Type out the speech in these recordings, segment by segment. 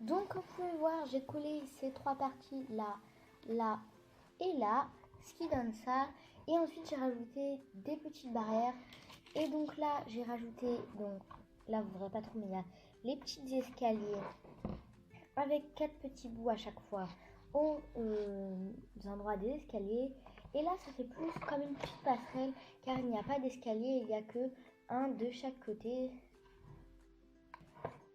Donc comme vous pouvez voir, j'ai collé ces trois parties là, là et là, ce qui donne ça. Et ensuite j'ai rajouté des petites barrières. Et donc là j'ai rajouté, donc là vous ne verrez pas trop, mais il y a les petits escaliers avec 4 petits bouts à chaque fois aux endroits des escaliers. Et là ça fait plus comme une petite passerelle car il n'y a pas d'escalier, il n'y a que un de chaque côté.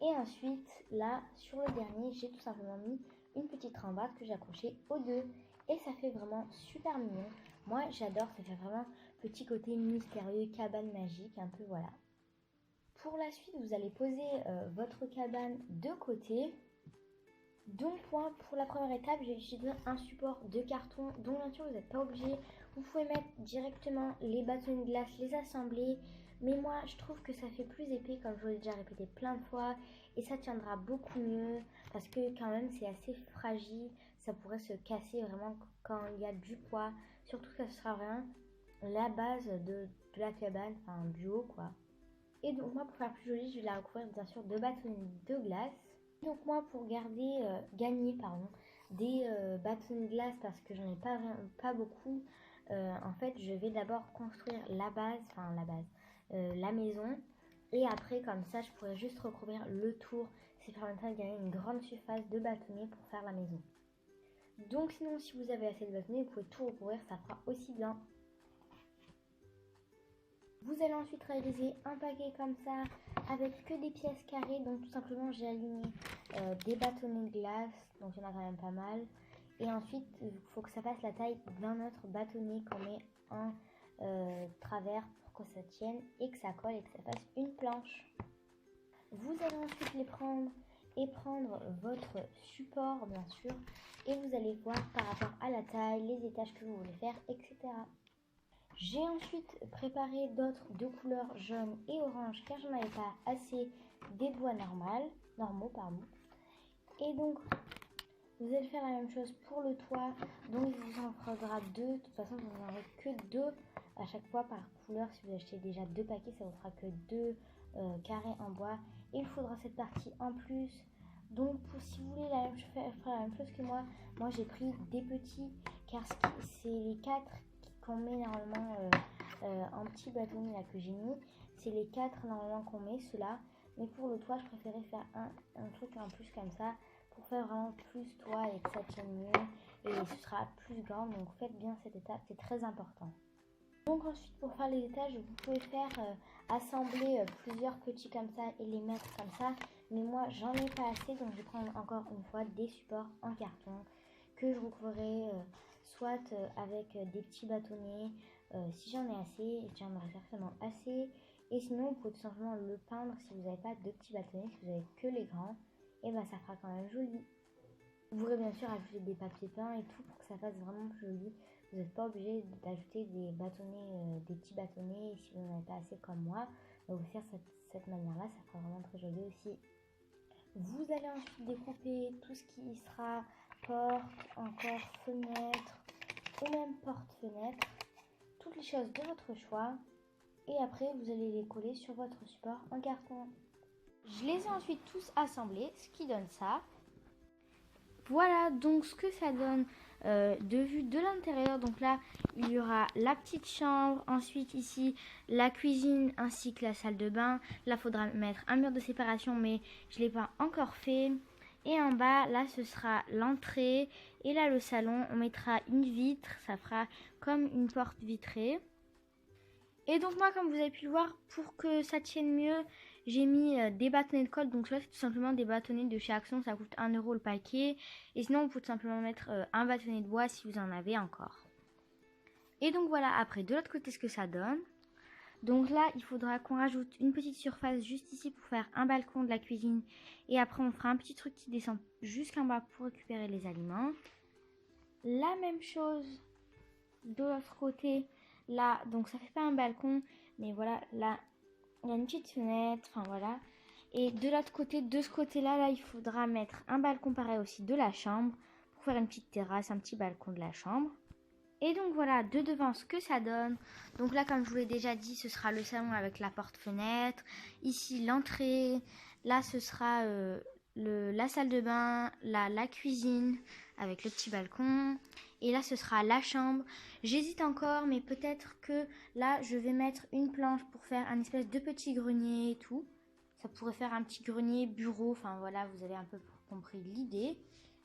Et ensuite là sur le dernier j'ai tout simplement mis une petite rambarde que j'ai accrochée aux deux. Et ça fait vraiment super mignon. Moi j'adore, ça fait vraiment petit côté mystérieux, cabane magique un peu, voilà. Pour la suite vous allez poser votre cabane de côté. Donc moi pour la première étape j'ai utilisé un support de carton dont bien sûr vous n'êtes pas obligé. Vous pouvez mettre directement les bâtonnets de glace, les assembler. Mais moi je trouve que ça fait plus épais, comme je vous l'ai déjà répété plein de fois. Et ça tiendra beaucoup mieux parce que quand même c'est assez fragile. Ça pourrait se casser vraiment quand il y a du poids. Surtout que ça sera vraiment la base de la cabane, enfin du haut quoi. Et donc moi pour faire plus joli je vais la recouvrir bien sûr de bâtonnets de glace. Donc moi pour gagner des bâtonnets de glace parce que j'en ai pas beaucoup, en fait je vais d'abord construire la maison, et après comme ça je pourrais juste recouvrir le tour, ce qui permettra de gagner une grande surface de bâtonnets pour faire la maison. Donc sinon si vous avez assez de bâtonnets vous pouvez tout recouvrir, ça fera aussi bien. Vous allez ensuite réaliser un paquet comme ça avec que des pièces carrées. Donc tout simplement j'ai aligné des bâtonnets de glace, donc il y en a quand même pas mal. Et ensuite il faut que ça fasse la taille d'un autre bâtonnet qu'on met en travers pour que ça tienne et que ça colle et que ça fasse une planche. Vous allez ensuite les prendre et prendre votre support bien sûr. Et vous allez voir par rapport à la taille, les étages que vous voulez faire, etc. J'ai ensuite préparé d'autres de couleurs jaune et orange car j'en avais pas assez des bois normaux. Et donc vous allez faire la même chose pour le toit. Donc il vous en faudra deux. De toute façon vous n'en aurez que deux à chaque fois par couleur. Si vous achetez déjà deux paquets, ça vous fera que deux carrés en bois. Et il faudra cette partie en plus. Donc si vous voulez faire la même chose que moi j'ai pris des petits car c'est les quatre qu'on met normalement en petit bâtonnet là que j'ai mis. C'est les quatre normalement qu'on met, ceux-là. Mais pour le toit je préférais faire un truc en plus comme ça pour faire vraiment plus toit et que ça tienne mieux et ce sera plus grand. Donc faites bien cette étape, c'est très important. Donc ensuite pour faire les étages vous pouvez faire assembler plusieurs petits comme ça et les mettre comme ça. Mais moi j'en ai pas assez, donc je vais prendre encore une fois des supports en carton que je recouvrirai soit avec des petits bâtonnets si j'en ai assez, j'en aurai certainement assez. Et sinon vous pouvez tout simplement le peindre si vous n'avez pas de petits bâtonnets, si vous avez que les grands, et ben ça fera quand même joli. Vous pourrez bien sûr ajouter des papiers peints et tout pour que ça fasse vraiment plus joli. Vous n'êtes pas obligé d'ajouter des bâtonnets, des petits bâtonnets, et si vous n'en avez pas assez comme moi, vous faire cette manière-là, ça fera vraiment très joli aussi. Vous allez ensuite découper tout ce qui sera porte, encore fenêtre ou même porte-fenêtre, toutes les choses de votre choix, et après vous allez les coller sur votre support en carton. Je les ai ensuite tous assemblés, ce qui donne ça. Voilà donc ce que ça donne de vue de l'intérieur. Donc là il y aura la petite chambre, ensuite ici la cuisine ainsi que la salle de bain. Là il faudra mettre un mur de séparation mais je ne l'ai pas encore fait. Et en bas là ce sera l'entrée, et là le salon on mettra une vitre, ça fera comme une porte vitrée. Et donc moi comme vous avez pu le voir, pour que ça tienne mieux, j'ai mis des bâtonnets de colle. Donc ça c'est tout simplement des bâtonnets de chez Action, ça coûte 1 € le paquet. Et sinon vous pouvez tout simplement mettre un bâtonnet de bois si vous en avez encore. Et donc voilà après de l'autre côté ce que ça donne. Donc là il faudra qu'on rajoute une petite surface juste ici pour faire un balcon de la cuisine. Et après on fera un petit truc qui descend jusqu'en bas pour récupérer les aliments. La même chose de l'autre côté. Là, donc ça fait pas un balcon, mais voilà, là, il y a une petite fenêtre, enfin voilà. Et de l'autre côté, de ce côté-là, là, il faudra mettre un balcon pareil aussi de la chambre, pour faire une petite terrasse, un petit balcon de la chambre. Et donc voilà, de devant ce que ça donne. Donc là, comme je vous l'ai déjà dit, ce sera le salon avec la porte-fenêtre. Ici, l'entrée. Là, ce sera la salle de bain, la cuisine avec le petit balcon. Et là, ce sera la chambre. J'hésite encore, mais peut-être que là, je vais mettre une planche pour faire un espèce de petit grenier et tout. Ça pourrait faire un petit grenier bureau. Enfin, voilà, vous avez un peu compris l'idée.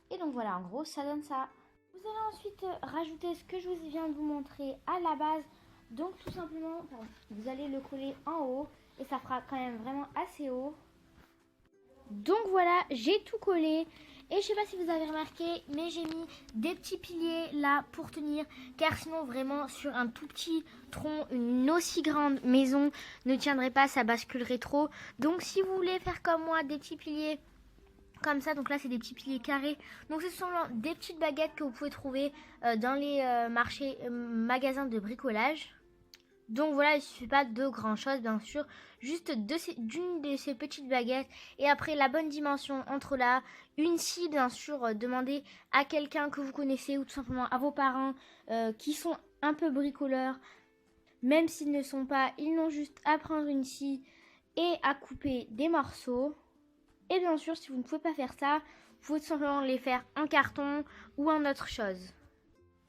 Et donc, voilà, en gros, ça donne ça. Vous allez ensuite rajouter ce que je vous viens de vous montrer à la base. Donc, tout simplement, vous allez le coller en haut. Et ça fera quand même vraiment assez haut. Donc voilà, j'ai tout collé. Et je sais pas si vous avez remarqué, mais j'ai mis des petits piliers là pour tenir. Car sinon vraiment sur un tout petit tronc, une aussi grande maison ne tiendrait pas, ça basculerait trop. Donc si vous voulez faire comme moi, des petits piliers comme ça, donc là c'est des petits piliers carrés. Donc ce sont des petites baguettes que vous pouvez trouver dans les magasins de bricolage. Donc voilà, il ne suffit pas de grand chose bien sûr, juste d'une de ces petites baguettes et après la bonne dimension entre là, une scie bien sûr, demandez à quelqu'un que vous connaissez ou tout simplement à vos parents qui sont un peu bricoleurs, même s'ils ne sont pas, ils n'ont juste à prendre une scie et à couper des morceaux. Et bien sûr, si vous ne pouvez pas faire ça, vous pouvez tout simplement les faire en carton ou en autre chose.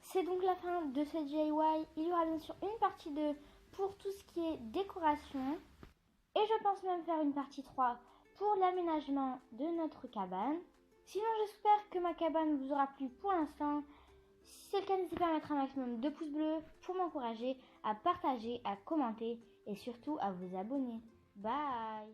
C'est donc la fin de ce DIY. Il y aura bien sûr une partie 2 pour tout ce qui est décoration. Et je pense même faire une partie 3 pour l'aménagement de notre cabane. Sinon, j'espère que ma cabane vous aura plu pour l'instant. Si c'est le cas, n'hésitez pas à mettre un maximum de pouces bleus pour m'encourager, à partager, à commenter et surtout à vous abonner. Bye!